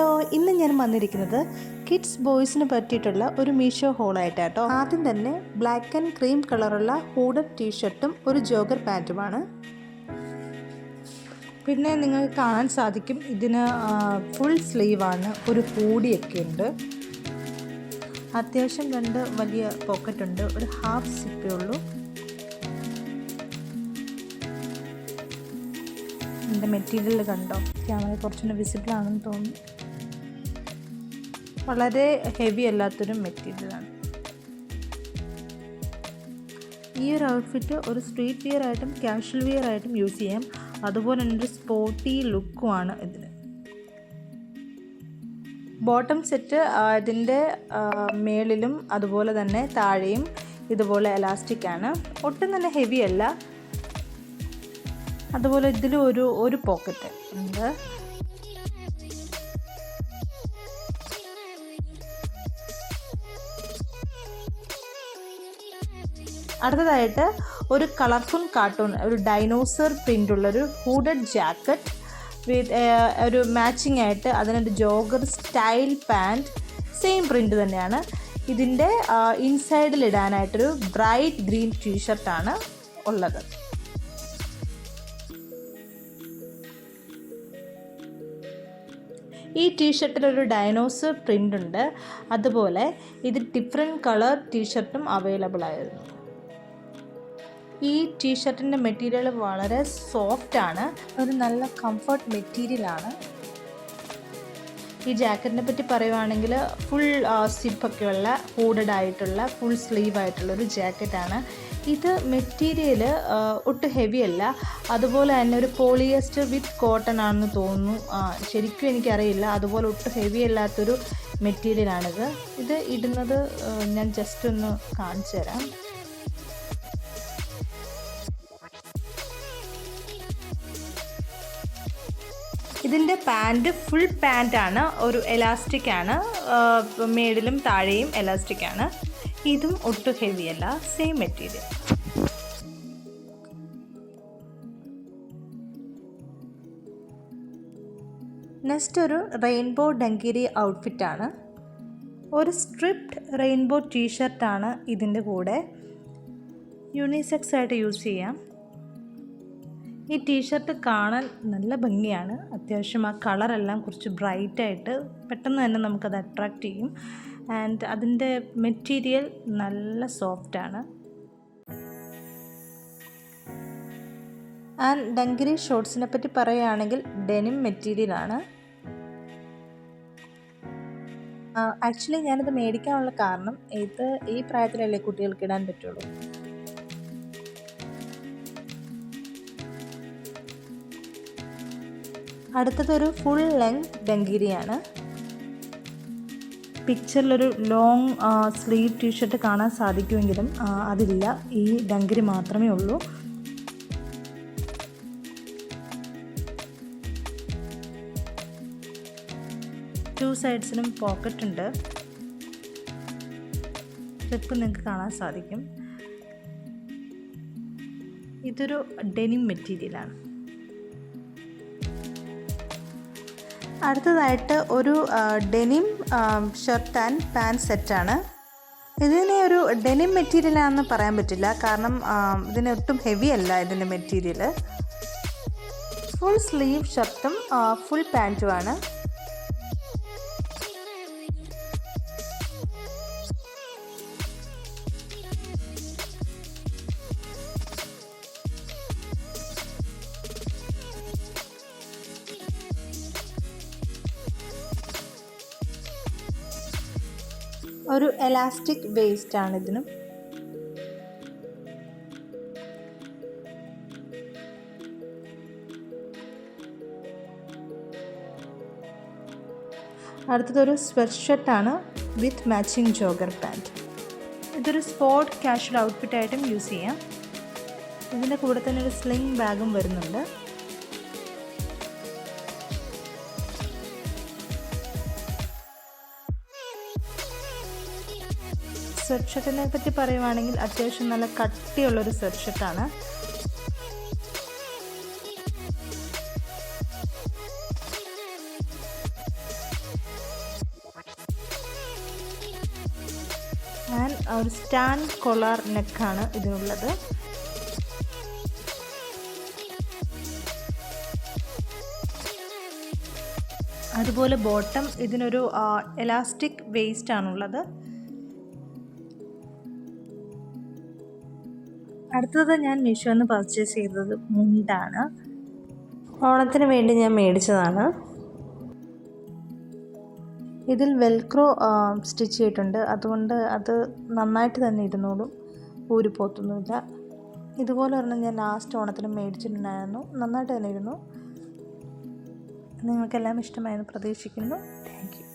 Hello, ഇന്ന് ഞാൻ വന്നിരിക്കുന്നത് കിഡ്സ് ബോയ്സിന് പറ്റിയിട്ടുള്ള ഒരു മീഷോ ഹോളായിട്ടാട്ടോ. ആദ്യം തന്നെ ബ്ലാക്ക് ആൻഡ് ക്രീം കളറുള്ള ഹൂഡഡ് ടീഷർട്ടും ഒരു ജോഗർ പാൻറ്റുമാണ്. പിന്നെ നിങ്ങൾക്ക് കാണാൻ സാധിക്കും ഇതിന് ഫുൾ സ്ലീവാണ്, ഒരു ഹൂഡിയൊക്കെ ഉണ്ട്. അത്യാവശ്യം രണ്ട് വലിയ പോക്കറ്റ് ഉണ്ട്, ഒരു ഹാഫ് സിപ്പേ ഉള്ളൂ. എൻ്റെ മെറ്റീരിയൽ കണ്ടോ, ക്യാമറ കുറച്ചുകൂടി വിസിബിൾ ആണെന്ന് തോന്നുന്നു. വളരെ ഹെവി അല്ലാത്തൊരു മെറ്റീരിയലാണ്. ഈ ഒരു ഔട്ട്ഫിറ്റ് ഒരു സ്ട്രീറ്റ് വിയർ ആയിട്ടും കാഷ്വൽ വിയർ ആയിട്ടും യൂസ് ചെയ്യാം. അതുപോലെ തന്നെ ഒരു സ്പോർട്ടി ലുക്കുമാണ് ഇതിന്. ബോട്ടം സെറ്റ് ഇതിൻ്റെ മേളിലും അതുപോലെ തന്നെ താഴെയും ഇതുപോലെ എലാസ്റ്റിക് ആണ്. ഒട്ടും തന്നെ ഹെവി അല്ല. അതുപോലെ ഇതിലും ഒരു പോക്കറ്റ് ഉണ്ട്. അടുത്തതായിട്ട് ഒരു കളർഫുൾ കാർട്ടൂൺ, ഒരു ഡൈനോസർ പ്രിൻ്റ് ഉള്ളൊരു ഹൂഡഡ് ജാക്കറ്റ് വിത്ത് ഒരു മാച്ചിങ് ആയിട്ട് അതിനൊരു jogger style pant, same print തന്നെയാണ്. ഇതിൻ്റെ ഇൻസൈഡിൽ ഇടാനായിട്ടൊരു ബ്രൈറ്റ് ഗ്രീൻ ടീഷർട്ടാണ് ഉള്ളത്. ഈ ടീഷർട്ടിലൊരു ഡൈനോസർ പ്രിൻ്റ് ഉണ്ട്. അതുപോലെ ഇത് ഡിഫറെൻറ്റ് കളർ ടീഷർട്ടും അവൈലബിൾ ആയിരുന്നു. ഈ ടീഷർട്ടിൻ്റെ മെറ്റീരിയൽ വളരെ സോഫ്റ്റാണ്, ഒരു നല്ല കംഫർട്ട് മെറ്റീരിയലാണ്. ഈ ജാക്കറ്റിനെ പറ്റി പറയുവാണെങ്കിൽ ഫുൾ സിപ്പൊക്കെയുള്ള ഹൂഡഡ് ആയിട്ടുള്ള ഫുൾ സ്ലീവ് ആയിട്ടുള്ളൊരു ജാക്കറ്റാണ്. ഇത് മെറ്റീരിയൽ ഒട്ടും ഹെവി അല്ല. അതുപോലെ തന്നെ ഒരു പോളിയസ്റ്റർ വിത്ത് കോട്ടൺ ആണെന്ന് തോന്നുന്നു, ശരിക്കും എനിക്കറിയില്ല. അതുപോലെ ഒട്ടും ഹെവി അല്ലാത്തൊരു മെറ്റീരിയലാണിത്. ഇത് ഇടുന്നത് ഞാൻ ജസ്റ്റ് ഒന്ന് കാണിച്ചു തരാം. ഇതിൻ്റെ പാൻറ്റ് ഫുൾ പാൻറ്റാണ്, ഒരു എലാസ്റ്റിക് ആണ്, മേളിലും താഴെയും എലാസ്റ്റിക് ആണ്. ഇതും ഒട്ടും ഹെവി അല്ല, സെയിം മെറ്റീരിയൽ. നെക്സ്റ്റ് ഒരു റെയിൻബോ ഡങ്കിരി ഔട്ട്ഫിറ്റാണ്. ഒരു സ്ട്രിപ്ഡ് റെയിൻബോ ടീഷർട്ടാണ് ഇതിൻ്റെ കൂടെ. യൂണിസെക്സ് ആയിട്ട് യൂസ് ചെയ്യാം. ഈ ടീഷർട്ട് കാണാൻ നല്ല ഭംഗിയാണ്. അത്യാവശ്യം ആ കളറെല്ലാം കുറച്ച് ബ്രൈറ്റായിട്ട് പെട്ടെന്ന് തന്നെ നമുക്കത് അട്രാക്റ്റ് ചെയ്യും. ആൻഡ് അതിൻ്റെ മെറ്റീരിയൽ നല്ല സോഫ്റ്റാണ്. ആൻഡ് ഡങ്കിരി ഷോർട്സിനെ പറ്റി പറയുകയാണെങ്കിൽ ഡെനിം മെറ്റീരിയലാണ്. ആക്ച്വലി ഞാനിത് മേടിക്കാനുള്ള കാരണം ഇത് ഈ പ്രായത്തിലല്ലേ കുട്ടികൾക്ക് ഇടാൻ പറ്റുള്ളൂ. അടുത്തതൊരു ഫുൾ ലെങ്ത് ഡങ്കിരിയാണ്. പിക്ചറിലൊരു ലോങ് സ്ലീവ് ടീഷർട്ട് കാണാൻ സാധിക്കുമെങ്കിലും അതില്ല, ഈ ഡങ്കിരി മാത്രമേ ഉള്ളൂ. ടു സൈഡ്സിലും പോക്കറ്റ് ഉണ്ട്. സ്ട്രിപ്പ് നിങ്ങൾക്ക് കാണാൻ സാധിക്കും. ഇതൊരു ഡെനിം മെറ്റീരിയലാണ്. അടുത്തതായിട്ട് ഒരു ഡെനിം ഷർട്ട് ആൻഡ് പാൻറ് സെറ്റാണ്. ഇതിനെ ഒരു ഡെനിം മെറ്റീരിയലാണെന്ന് പറയാൻ പറ്റില്ല, കാരണം ഇതിന് ഒട്ടും ഹെവി അല്ല ഇതിൻ്റെ മെറ്റീരിയൽ. ഫുൾ സ്ലീവ് ഷർട്ടും ഫുൾ പാൻറ്റുമാണ്. ഒരു എലാസ്റ്റിക് വേസ്റ്റ് ആണ് ഇതിനും. അടുത്തതൊരു സ്വെറ്റ് ഷർട്ടാണ് വിത്ത് മാച്ചിങ് ജോഗർ പാൻറ്റ്. ഇതൊരു സ്പോർട്ട് കാഷ്വൽ ഔട്ട്ഫിറ്റായിട്ടും യൂസ് ചെയ്യാം. ഇതിൻ്റെ കൂടെ തന്നെ ഒരു സ്ലിംഗ് ബാഗും വരുന്നുണ്ട്. സ്വെറ്റ് ഷർട്ടിനെ പറ്റി പറയുവാണെങ്കിൽ അത്യാവശ്യം നല്ല കട്ടിയുള്ളൊരു സ്വെറ്റ് ഷർട്ടാണ്. ആൻഡ് ഒരു സ്റ്റാൻഡ് കൊളാർ നെക്കാണ് ഇതിനുള്ളത്. അതുപോലെ ബോട്ടം ഇതിനൊരു എലാസ്റ്റിക് വേസ്റ്റ് ആണുള്ളത്. അടുത്തത് ഞാൻ മീഷോയിൽ നിന്ന് പർച്ചേസ് ചെയ്തത് മുണ്ടാണ്. ഓണത്തിന് വേണ്ടി ഞാൻ മേടിച്ചതാണ്. ഇതിൽ വെൽക്രോ സ്റ്റിച്ച് ചെയ്തിട്ടുണ്ട്, അതുകൊണ്ട് അത് നന്നായിട്ട് തന്നെ ഇരുന്നോളും, ഊരിപ്പോത്തൊന്നുമില്ല. ഇതുപോലെ ഒരെണ്ണം ഞാൻ ലാസ്റ്റ് ഓണത്തിന് മേടിച്ചിട്ടുണ്ടായിരുന്നു, നന്നായിട്ട് തന്നെ ഇരുന്നു. നിങ്ങൾക്കെല്ലാം ഇഷ്ടമായെന്ന് പ്രതീക്ഷിക്കുന്നു. Thank you.